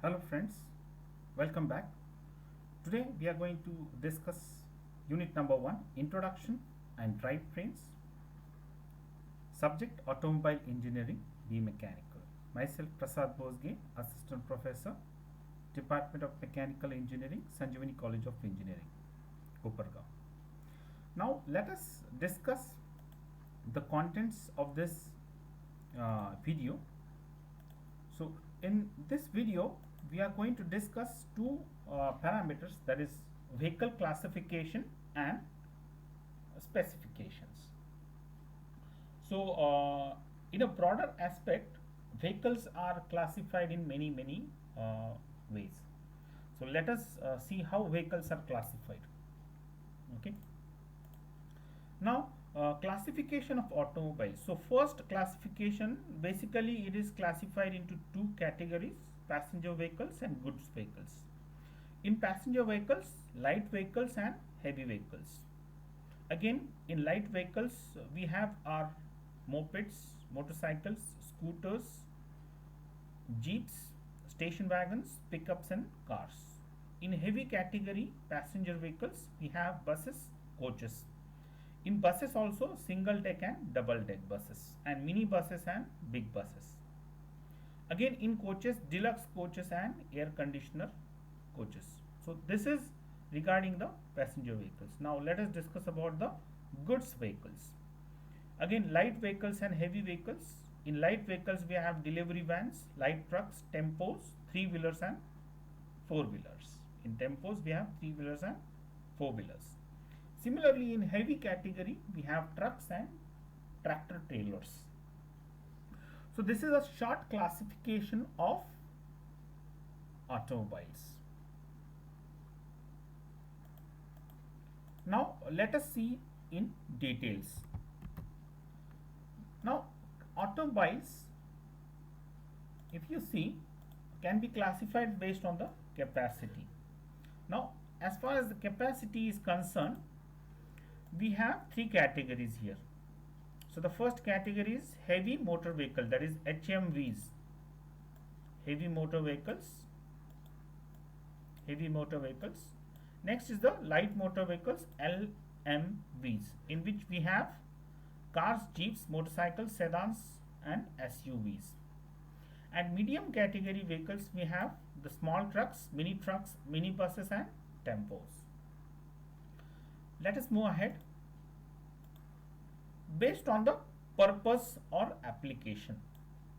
Hello friends, welcome back. Today we are going to discuss unit number 1, Introduction and Drivetrains. Subject Automobile Engineering, B Mechanical. Myself Prasad Bosge, Assistant Professor, Department of Mechanical Engineering, Sanjivani College of Engineering, Kopargaon. Now let us discuss the contents of this video. So in this video we are going to discuss two parameters, that is vehicle classification and specifications. So in a broader aspect, vehicles are classified in many ways. So let us see how vehicles are classified. Okay. Now classification of automobiles. So first classification, basically it is classified into two categories: passenger vehicles and goods vehicles. In passenger vehicles, light vehicles and heavy vehicles. Again, in light vehicles we have our mopeds, motorcycles, scooters, jeeps, station wagons, pickups and cars. In heavy category passenger vehicles we have buses, coaches. In buses also single deck and double deck buses, and mini buses and big buses. Again in coaches, deluxe coaches and air conditioner coaches. So this is regarding the passenger vehicles. Now let us discuss about the goods vehicles. Again, light vehicles and heavy vehicles. In light vehicles we have delivery vans, light trucks, tempos, three wheelers and four wheelers. In tempos we have three wheelers and four wheelers. Similarly, in heavy category we have trucks and tractor trailers. So this is a short classification of automobiles. Now let us see in details. Now automobiles, if you see, can be classified based on the capacity. Now as far as the capacity is concerned, we have three categories here. So the first category is heavy motor vehicle, that is HMVs, heavy motor vehicles. Next is the light motor vehicles, LMVs, in which we have cars, jeeps, motorcycles, sedans and SUVs. And medium category vehicles we have the small trucks, mini buses and tempos. Let us move ahead. Based on the purpose or application.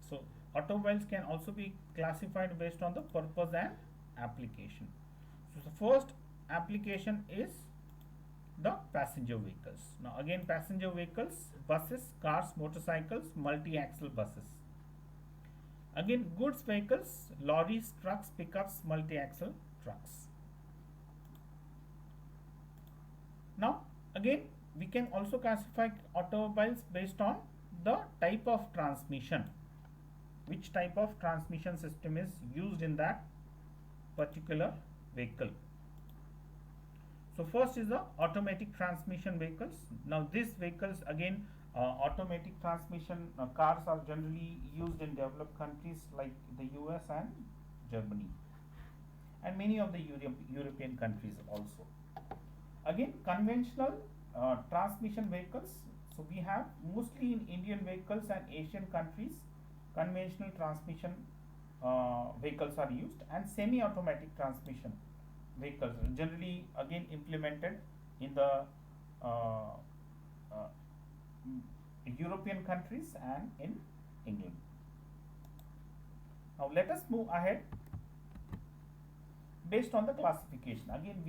So automobiles can also be classified based on the purpose and application. So the first application is the passenger vehicles. Now again, passenger vehicles, buses, cars, motorcycles, multi-axle buses. Again, goods vehicles, lorries, trucks, pickups, multi-axle trucks. Now again, we can also classify automobiles based on the type of transmission, which type of transmission system is used in that particular vehicle. So first is the automatic transmission vehicles. Now these vehicles, again, automatic transmission cars are generally used in developed countries like the US and Germany and many of the European countries also. Again, conventional transmission vehicles. So we have mostly in Indian vehicles and Asian countries, conventional transmission vehicles are used, and semi-automatic transmission vehicles generally again implemented in the European countries and in England. Now let us move ahead. Based on the classification, again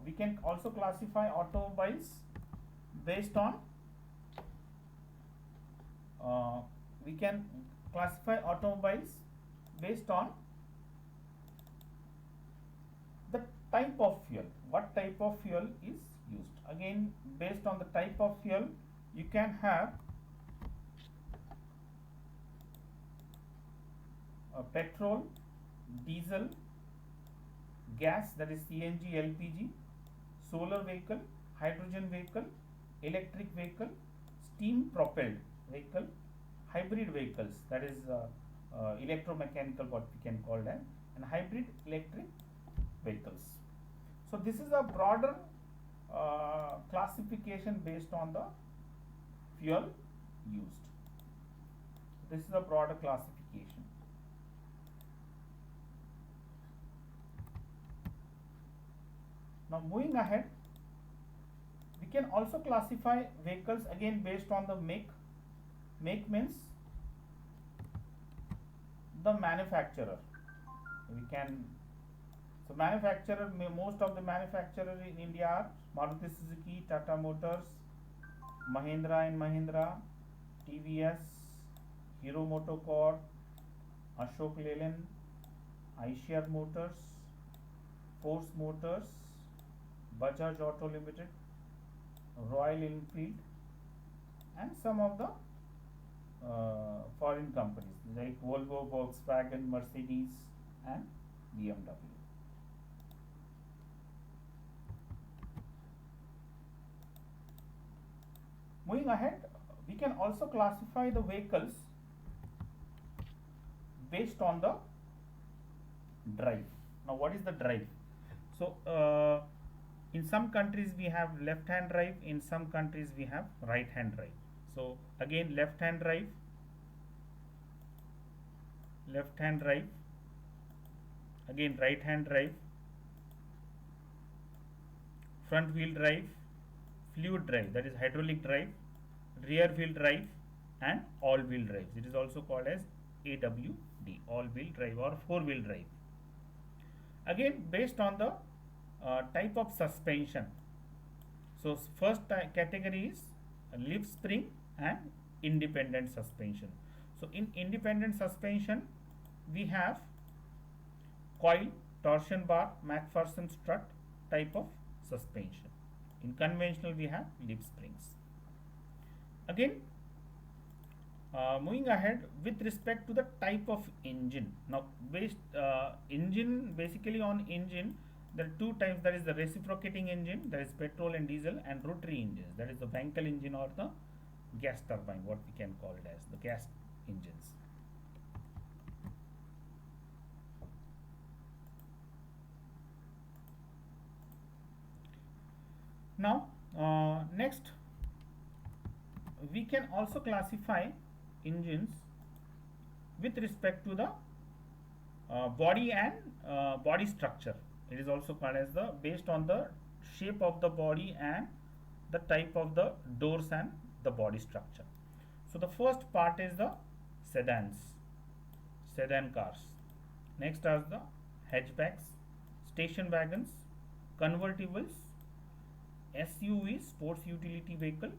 we can also classify automobiles based on the type of fuel. What type of fuel is used? Again, based on the type of fuel, you can have petrol, diesel, gas, that is CNG, LPG, solar vehicle, hydrogen vehicle, electric vehicle, steam propelled vehicle, hybrid vehicles, that is electromechanical, what we can call them, and hybrid electric vehicles. So this is a broader classification based on the fuel used. This is a broader classification. Now moving ahead, we can also classify vehicles again based on the make. Make means the manufacturer. We can, so manufacturer, most of the manufacturer in India are Maruti Suzuki, Tata Motors, Mahindra and Mahindra, TVS, Hero Motocorp, Ashok Leyland, Eicher Motors, Force Motors, Bajaj Auto Limited, Royal Enfield, and some of the foreign companies like Volvo, Volkswagen, Mercedes, and BMW. Moving ahead, we can also classify the vehicles based on the drive. Now, what is the drive? So, in some countries we have left hand drive, in some countries we have right hand drive. So, again, left hand drive, again right hand drive, front wheel drive, fluid drive, that is hydraulic drive, rear wheel drive, and all wheel drive. It is also called as AWD, all wheel drive or four wheel drive. Again, based on the type of suspension. So first category is leaf spring and independent suspension. So in independent suspension, we have coil, torsion bar, MacPherson strut type of suspension. In conventional, we have leaf springs. Again, moving ahead with respect to the type of engine. Now, engine, basically on engine, there are two types. There is the reciprocating engine, that is petrol and diesel, and rotary engines, that is the Wankel engine or the gas turbine, what we can call it as the gas engines. Now, next, we can also classify engines with respect to the body and body structure. It is also called as the based on the shape of the body and the type of the doors and the body structure. So the first part is the sedan cars. Next are the hatchbacks, station wagons, convertibles, SUVs, sports utility vehicle,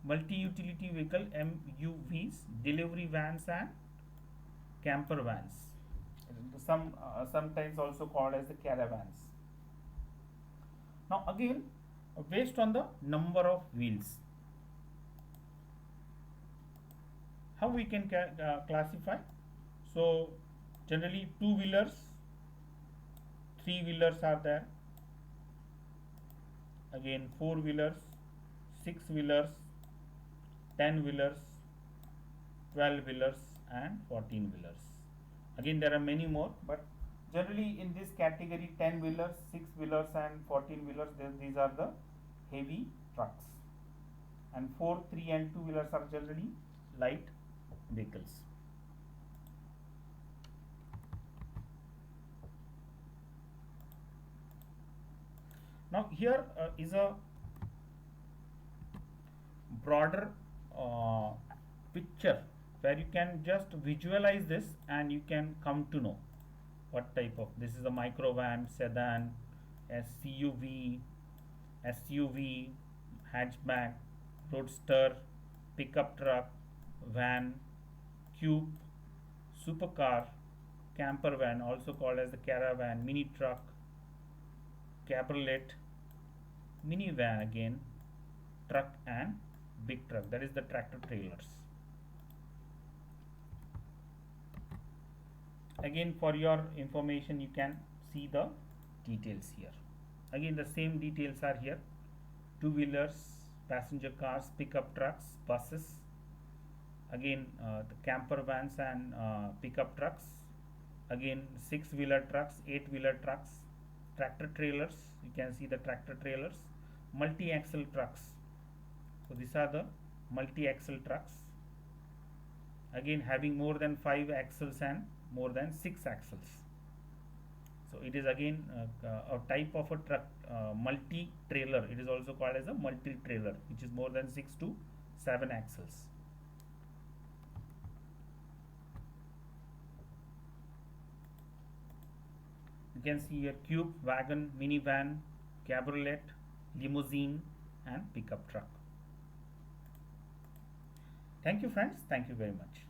multi-utility vehicle MUVs, delivery vans, and camper vans. Sometimes also called as the caravans. Now again, based on the number of wheels, how we can classify? So generally two-wheelers, three-wheelers are there. Again, four-wheelers, six-wheelers, 10-wheelers, 12-wheelers, and 14-wheelers. Again, there are many more, but generally in this category, 10-wheelers, 6-wheelers, and 14-wheelers, these are the heavy trucks. And 4, 3, and 2-wheelers are generally light vehicles. Now here is a broader picture where you can just visualize this and you can come to know what type of. This is a microvan, sedan, SUV, hatchback, roadster, pickup truck, van, cube, supercar, camper van, also called as the caravan, mini truck, cabriolet, minivan again, truck, and big truck, that is the tractor trailers. Again, for your information, you can see the details here. Again, the same details are here. Two-wheelers, passenger cars, pickup trucks, buses. Again, the camper vans and pickup trucks, again 6-wheeler trucks, 8-wheeler trucks, tractor trailers, you can see the tractor trailers, multi-axle trucks. So these are the multi-axle trucks, again having more than 5 axles and more than 6 axles. So it is again a type of a truck, multi-trailer. It is also called as a multi-trailer, which is more than 6 to 7 axles. You can see a cube, wagon, minivan, cabriolet, limousine and pickup truck. Thank you friends. Thank you very much.